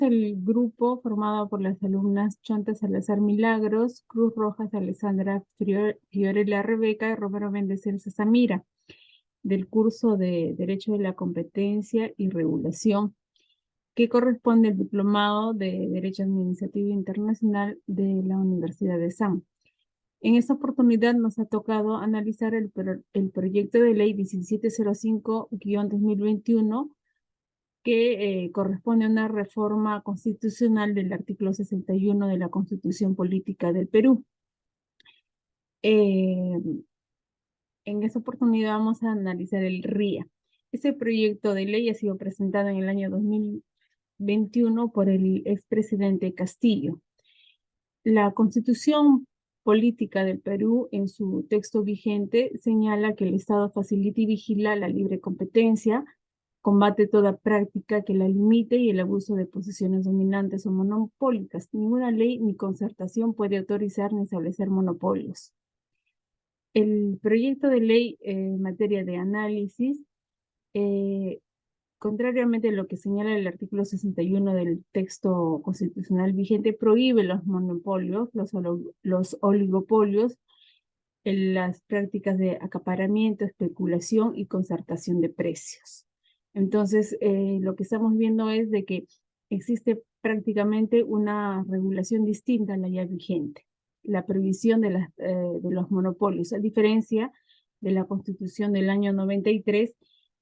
el grupo formado por las alumnas Chonta Salazar Milagros, Cruz Rojas Alessandra Fiorella Rebeca y Romero Méndez Elsa Samira, del curso de Derecho de la Competencia y Regulación, que corresponde al Diplomado de Derecho Administrativo Internacional de la Universidad de SAM. En esta oportunidad nos ha tocado analizar el proyecto de ley 1705-2021, que corresponde a una reforma constitucional del artículo 61 de la Constitución Política del Perú. En esta oportunidad vamos a analizar el RIA. Este proyecto de ley ha sido presentado en el año 2021 por el expresidente Castillo. La Constitución Política del Perú, en su texto vigente, señala que el Estado facilita y vigila la libre competencia, combate toda práctica que la limite y el abuso de posiciones dominantes o monopólicas. Ninguna ley ni concertación puede autorizar ni establecer monopolios. El proyecto de ley en materia de análisis, contrariamente a lo que señala el artículo 61 del texto constitucional vigente, prohíbe los monopolios, los oligopolios, las prácticas de acaparamiento, especulación y concertación de precios. Entonces, lo que estamos viendo es de que existe prácticamente una regulación distinta a la ya vigente, la prohibición de los monopolios, a diferencia de la Constitución del año 93,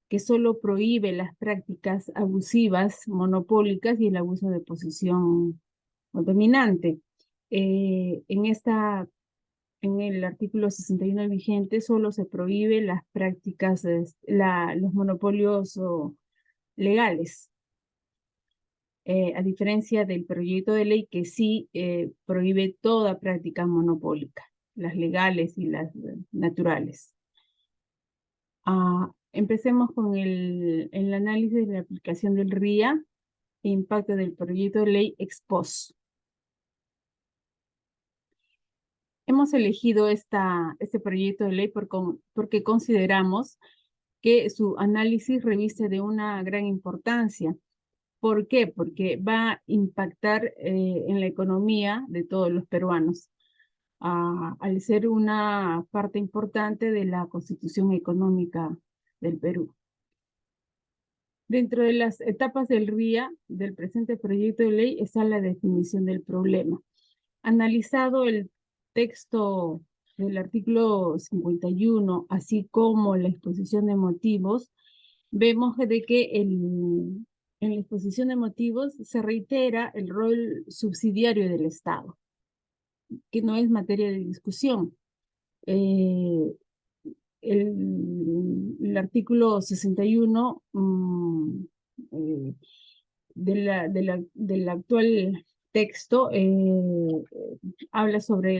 que solo prohíbe las prácticas abusivas, monopólicas y el abuso de posición dominante. En el artículo 61 vigente solo se prohíbe las prácticas, los monopolios legales, a diferencia del proyecto de ley que sí prohíbe toda práctica monopólica, las legales y las naturales. Empecemos con el análisis de la aplicación del RIA e impacto del proyecto de ley ex post. Hemos elegido este proyecto de ley porque consideramos que su análisis reviste de una gran importancia. ¿Por qué? Porque va a impactar en la economía de todos los peruanos, al ser una parte importante de la constitución económica del Perú. Dentro de las etapas del RIA, del presente proyecto de ley, está la definición del problema. Analizado el texto del artículo 51, así como la exposición de motivos, vemos de que en la exposición de motivos se reitera el rol subsidiario del Estado, que no es materia de discusión. El artículo 61 del actual texto habla sobre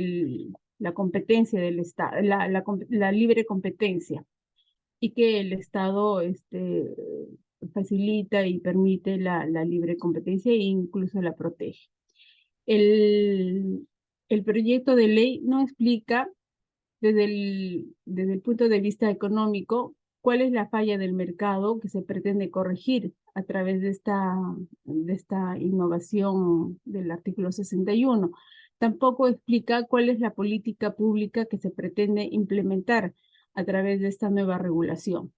la competencia del Estado, la libre competencia, y que el Estado facilita y permite la libre competencia e incluso la protege. El proyecto de ley no explica desde el punto de vista económico cuál es la falla del mercado que se pretende corregir a través de esta innovación del artículo 61. Tampoco explica cuál es la política pública que se pretende implementar a través de esta nueva regulación.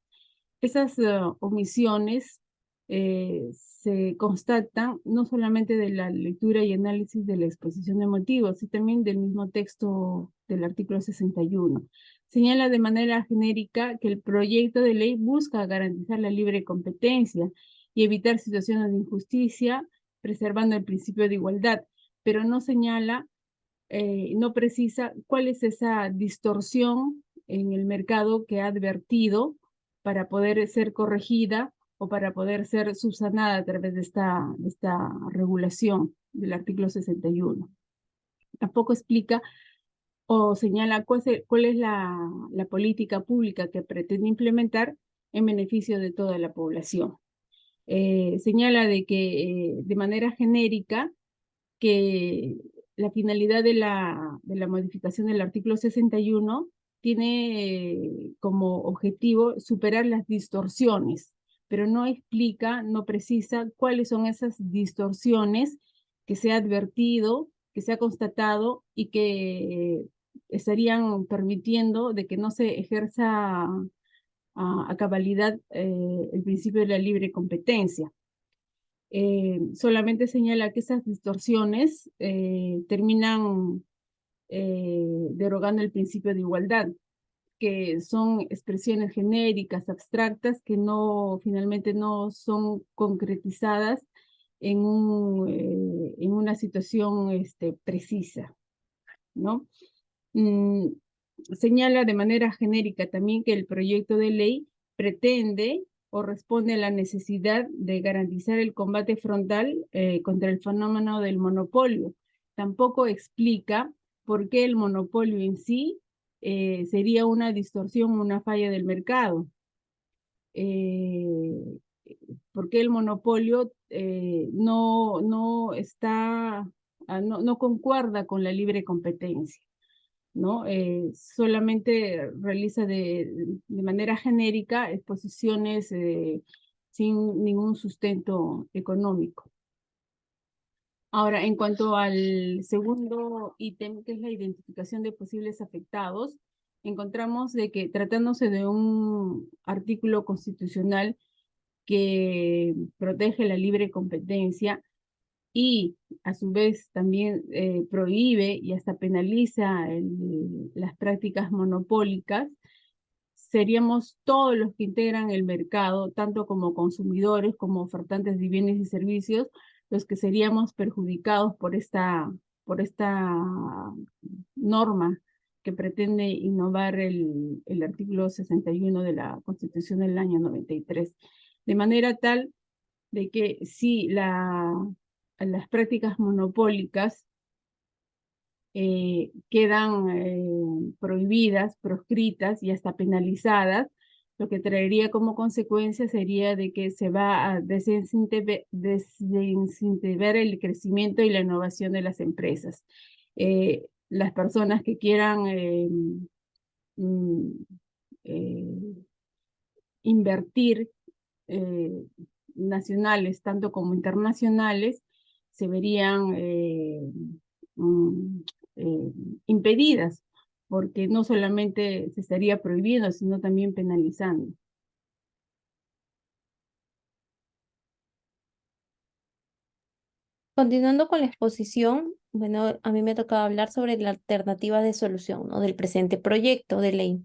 Esas omisiones se constatan no solamente de la lectura y análisis de la exposición de motivos, sino también del mismo texto del artículo 61. Señala de manera genérica que el proyecto de ley busca garantizar la libre competencia y evitar situaciones de injusticia, preservando el principio de igualdad, pero no señala, no precisa cuál es esa distorsión en el mercado que ha advertido para poder ser corregida o para poder ser subsanada a través de esta regulación del artículo 61. Tampoco explica o señala cuál es la política pública que pretende implementar en beneficio de toda la población. Señala de manera genérica que la finalidad de la modificación del artículo 61 tiene como objetivo superar las distorsiones, pero no explica, no precisa cuáles son esas distorsiones que se ha advertido, que se ha constatado y que estarían permitiendo de que no se ejerza a cabalidad el principio de la libre competencia. Solamente señala que esas distorsiones terminan derogando el principio de igualdad, que son expresiones genéricas, abstractas, que no, finalmente no son concretizadas en una situación precisa, ¿no? Mm, Señala de manera genérica también que el proyecto de ley pretende o responde a la necesidad de garantizar el combate frontal contra el fenómeno del monopolio. Tampoco explica por qué el monopolio en sí sería una distorsión, una falla del mercado. Eh, por qué el monopolio no está, no concuerda con la libre competencia. ¿No? Solamente realiza de manera genérica exposiciones sin ningún sustento económico. Ahora, en cuanto al segundo ítem, que es la identificación de posibles afectados, encontramos de que tratándose de un artículo constitucional que protege la libre competencia, y a su vez también prohíbe y hasta penaliza las prácticas monopólicas, seríamos todos los que integran el mercado, tanto como consumidores como ofertantes de bienes y servicios, los que seríamos perjudicados por esta norma que pretende innovar el artículo 61 de la Constitución del año 93. De manera tal de que si las prácticas monopólicas quedan prohibidas, proscritas y hasta penalizadas, lo que traería como consecuencia sería de que se va a desincentivar el crecimiento y la innovación de las empresas. Las personas que quieran mm, eh, invertir eh, nacionales, tanto como internacionales, se verían mm, eh, impedidas, porque no solamente se estaría prohibiendo, sino también penalizando. Continuando con la exposición, bueno, a mí me tocaba hablar sobre la alternativa de solución, ¿no? Del presente proyecto de ley.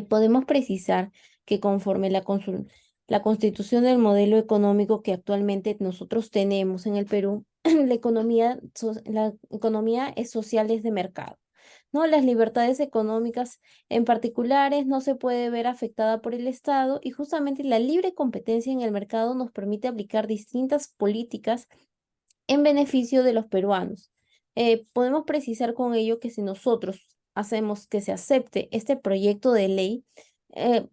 Podemos precisar que conforme la constitución del modelo económico que actualmente nosotros tenemos en el Perú, la economía es social es de mercado, ¿no? Las libertades económicas en particulares no se puede ver afectada por el Estado y justamente la libre competencia en el mercado nos permite aplicar distintas políticas en beneficio de los peruanos. Podemos precisar con ello que si nosotros hacemos que se acepte este proyecto de ley,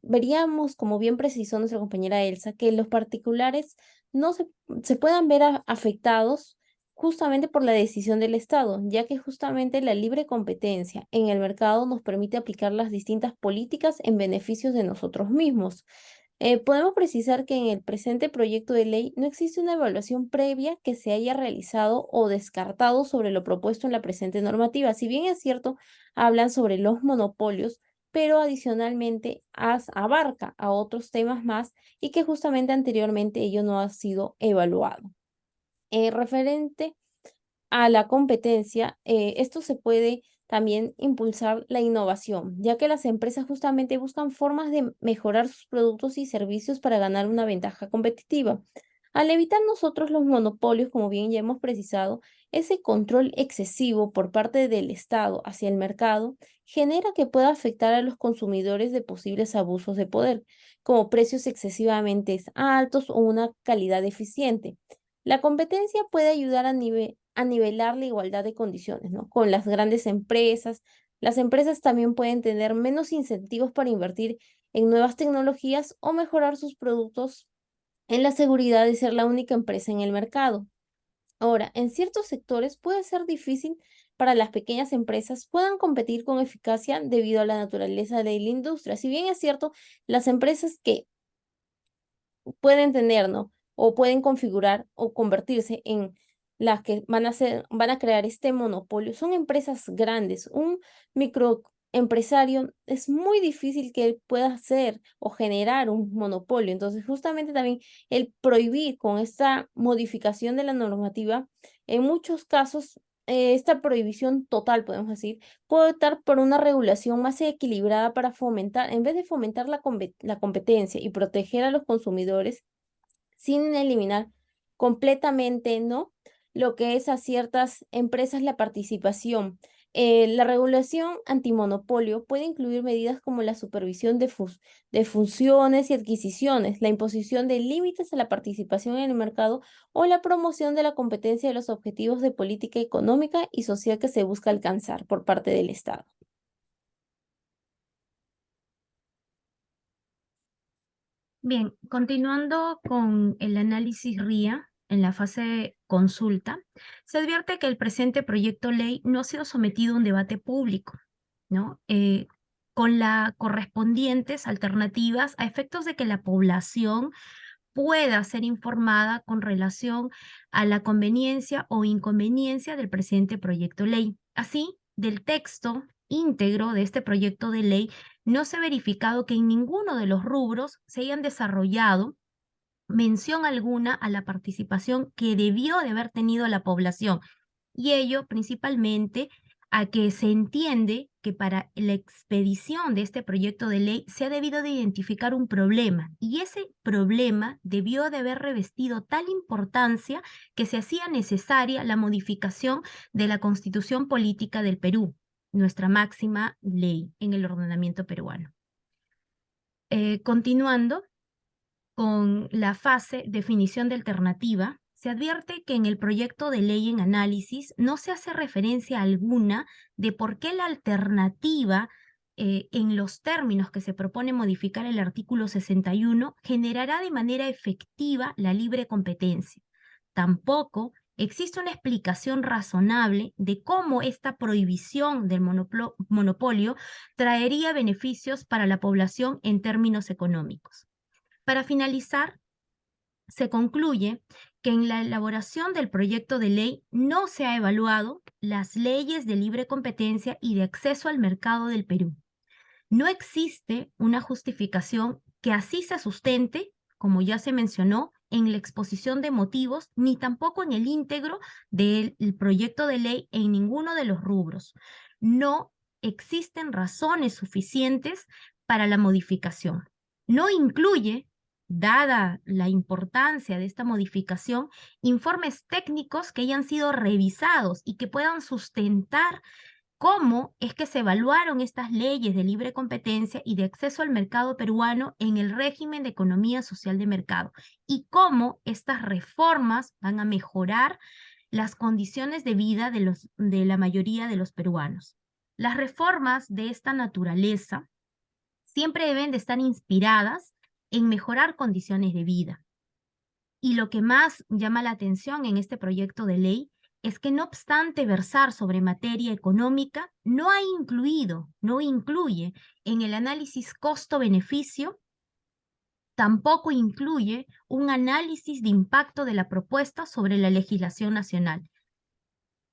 veríamos, como bien precisó nuestra compañera Elsa, que los particulares no se puedan ver afectados justamente por la decisión del Estado, ya que justamente la libre competencia en el mercado nos permite aplicar las distintas políticas en beneficio de nosotros mismos. Podemos precisar que en el presente proyecto de ley no existe una evaluación previa que se haya realizado o descartado sobre lo propuesto en la presente normativa. Si bien es cierto, hablan sobre los monopolios, pero adicionalmente abarca a otros temas más y que justamente anteriormente ello no ha sido evaluado. Referente a la competencia, esto se puede también impulsar la innovación, ya que las empresas justamente buscan formas de mejorar sus productos y servicios para ganar una ventaja competitiva. Al evitar nosotros los monopolios, como bien ya hemos precisado, ese control excesivo por parte del Estado hacia el mercado genera que pueda afectar a los consumidores de posibles abusos de poder, como precios excesivamente altos o una calidad deficiente. La competencia puede ayudar a nivelar la igualdad de condiciones, ¿no? Con las grandes empresas. Las empresas también pueden tener menos incentivos para invertir en nuevas tecnologías o mejorar sus productos en la seguridad de ser la única empresa en el mercado. Ahora, en ciertos sectores puede ser difícil para las pequeñas empresas puedan competir con eficacia debido a la naturaleza de la industria. Si bien es cierto, las empresas que pueden tener, ¿no? O pueden configurar o convertirse en las que van a crear este monopolio. Son empresas grandes. Un microempresario es muy difícil que él pueda hacer o generar un monopolio. Entonces, justamente también el prohibir con esta modificación de la normativa, en muchos casos, esta prohibición total, podemos decir, puede optar por una regulación más equilibrada para fomentar, en vez de fomentar la competencia y proteger a los consumidores, sin eliminar completamente, ¿no? Lo que es a ciertas empresas la participación. La regulación antimonopolio puede incluir medidas como la supervisión de funciones y adquisiciones, la imposición de límites a la participación en el mercado o la promoción de la competencia de los objetivos de política económica y social que se busca alcanzar por parte del Estado. Bien, continuando con el análisis RIA en la fase de consulta, se advierte que el presente proyecto de ley no ha sido sometido a un debate público, ¿no? Con las correspondientes alternativas a efectos de que la población pueda ser informada con relación a la conveniencia o inconveniencia del presente proyecto de ley. Así, del texto íntegro de este proyecto de ley, no se ha verificado que en ninguno de los rubros se hayan desarrollado mención alguna a la participación que debió de haber tenido la población, y ello principalmente a que se entiende que para la expedición de este proyecto de ley se ha debido de identificar un problema, y ese problema debió de haber revestido tal importancia que se hacía necesaria la modificación de la Constitución Política del Perú, nuestra máxima ley en el ordenamiento peruano. Continuando con la fase definición de alternativa, se advierte que en el proyecto de ley en análisis no se hace referencia alguna de por qué la alternativa en los términos que se propone modificar el artículo 61 generará de manera efectiva la libre competencia. Tampoco existe una explicación razonable de cómo esta prohibición del monopolio traería beneficios para la población en términos económicos. Para finalizar, se concluye que en la elaboración del proyecto de ley no se ha evaluado las leyes de libre competencia y de acceso al mercado del Perú. No existe una justificación que así se sustente, como ya se mencionó, en la exposición de motivos, ni tampoco en el íntegro del proyecto de ley en ninguno de los rubros. No existen razones suficientes para la modificación. No incluye, dada la importancia de esta modificación, informes técnicos que hayan sido revisados y que puedan sustentar cómo es que se evaluaron estas leyes de libre competencia y de acceso al mercado peruano en el régimen de economía social de mercado, y cómo estas reformas van a mejorar las condiciones de vida de la mayoría de los peruanos. Las reformas de esta naturaleza siempre deben de estar inspiradas en mejorar condiciones de vida. Y lo que más llama la atención en este proyecto de ley es que, no obstante versar sobre materia económica, no incluye en el análisis costo-beneficio, tampoco incluye un análisis de impacto de la propuesta sobre la legislación nacional.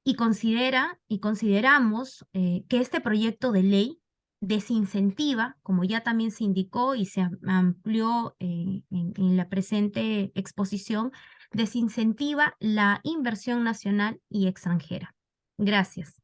Y consideramos que este proyecto de ley desincentiva, como ya también se indicó y se amplió en la presente exposición, desincentiva la inversión nacional y extranjera. Gracias.